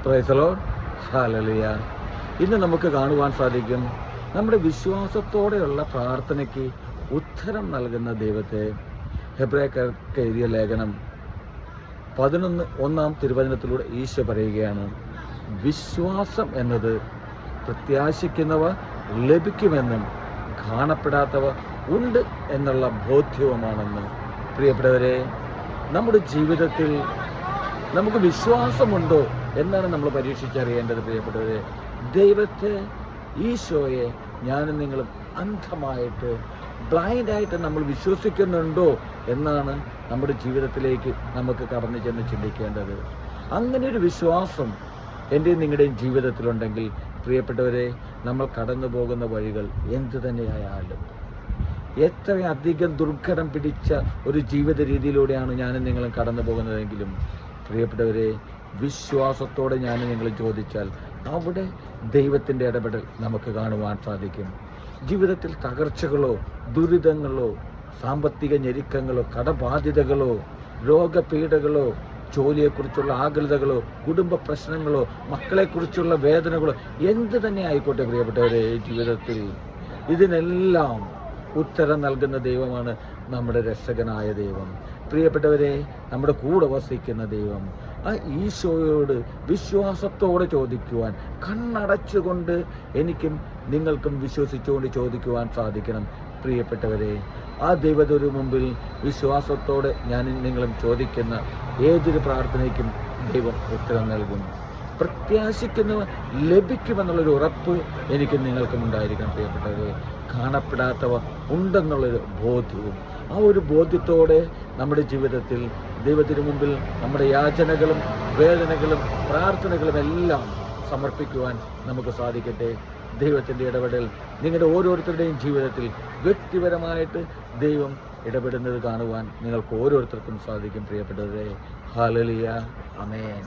Praise the Lord. Hallelujah. ഇന്ന് നമുക്ക് കാണുവാൻ സാധിക്കും നമ്മുടെ വിശ്വാസത്തോടെയുള്ള പ്രാർത്ഥനയ്ക്ക് ഉത്തരം നൽകുന്ന ദൈവത്തെ. ഹെബ്രായർക്ക് എഴുതിയ ലേഖനം 11:1 തിരുവചനത്തിലൂടെ ഈശോ പറയുകയാണ്, വിശ്വാസം എന്നത് പ്രത്യാശിക്കുന്നവ ലഭിക്കുമെന്നും കാണപ്പെടാത്തവ ഉണ്ട് എന്നുള്ള ബോധ്യവുമാണെന്ന്. പ്രിയപ്പെട്ടവരെ, നമ്മുടെ ജീവിതത്തിൽ നമുക്ക് വിശ്വാസമുണ്ടോ എന്നാണ് നമ്മൾ പരീക്ഷിച്ചറിയേണ്ടത്. പ്രിയപ്പെട്ടവരെ, ദൈവത്തെ, ഈശോയെ ഞാനും നിങ്ങളും അന്ധമായിട്ട് ബ്ലൈൻഡായിട്ട് നമ്മൾ വിശ്വസിക്കുന്നുണ്ടോ എന്നാണ് നമ്മുടെ ജീവിതത്തിലേക്ക് നമുക്ക് കടന്നു ചെന്ന് ചിന്തിക്കേണ്ടത്. അങ്ങനെ ഒരു വിശ്വാസം എൻ്റെയും നിങ്ങളുടെയും ജീവിതത്തിലുണ്ടെങ്കിൽ പ്രിയപ്പെട്ടവരെ, നമ്മൾ കടന്നു പോകുന്ന വഴികൾ എന്തു തന്നെയായാലും, എത്രയധികം ദുർഘടം പിടിച്ച ഒരു ജീവിത രീതിയിലൂടെയാണ് ഞാനും നിങ്ങളും കടന്നു പോകുന്നതെങ്കിലും പ്രിയപ്പെട്ടവരെ, വിശ്വാസത്തോടെ ഞാനും നിങ്ങൾ ചോദിച്ചാൽ അവിടെ ദൈവത്തിൻ്റെ ഇടപെടൽ നമുക്ക് കാണുവാൻ സാധിക്കും. ജീവിതത്തിൽ തകർച്ചകളോ ദുരിതങ്ങളോ സാമ്പത്തിക ഞെരുക്കങ്ങളോ കടബാധ്യതകളോ രോഗപീഠകളോ ജോലിയെക്കുറിച്ചുള്ള ആകുലതകളോ കുടുംബ പ്രശ്നങ്ങളോ മക്കളെക്കുറിച്ചുള്ള വേദനകളോ എന്ത് തന്നെ ആയിക്കോട്ടെ പ്രിയപ്പെട്ടവരെ, ജീവിതത്തിൽ ഇതിനെല്ലാം ഉത്തരം നൽകുന്ന ദൈവമാണ് നമ്മുടെ രക്ഷകനായ ദൈവം. പ്രിയപ്പെട്ടവരെ, നമ്മുടെ കൂടെ വസിക്കുന്ന ദൈവം, ആ ഈശോയോട് വിശ്വാസത്തോടെ ചോദിക്കുവാൻ, കണ്ണടച്ചുകൊണ്ട് എനിക്കും നിങ്ങൾക്കും വിശ്വസിച്ചുകൊണ്ട് ചോദിക്കുവാൻ സാധിക്കണം. പ്രിയപ്പെട്ടവരെ, ആ ദൈവത്തിന് മുമ്പിൽ വിശ്വാസത്തോടെ ഞാനും നിങ്ങളും ചോദിക്കുന്ന ഏതൊരു പ്രാർത്ഥനയ്ക്കും ദൈവം ഉത്തരം നൽകും. പ്രത്യാശിക്കുന്നവ ലഭിക്കുമെന്നുള്ളൊരു ഉറപ്പ് എനിക്കും നിങ്ങൾക്കും ഉണ്ടായിരിക്കണം. പ്രിയപ്പെട്ടവരെ, കാണപ്പെടാത്തവ ഉണ്ടെന്നുള്ളൊരു ബോധ്യവും, ആ ഒരു ബോധ്യത്തോടെ നമ്മുടെ ജീവിതത്തിൽ ദൈവത്തിന് മുമ്പിൽ നമ്മുടെ യാചനകളും വേദനകളും പ്രാർത്ഥനകളും എല്ലാം സമർപ്പിക്കുവാൻ നമുക്ക് സാധിക്കട്ടെ. ദൈവത്തിൻ്റെ ഇടപെടൽ നിങ്ങളുടെ ഓരോരുത്തരുടെയും ജീവിതത്തിൽ വ്യക്തിപരമായിട്ട് ദൈവം ഇടപെടുന്നത് കാണുവാൻ നിങ്ങൾക്ക് ഓരോരുത്തർക്കും സാധിക്കും. പ്രിയപ്പെട്ടവരെ, ഹല്ലേലൂയ, ആമേൻ.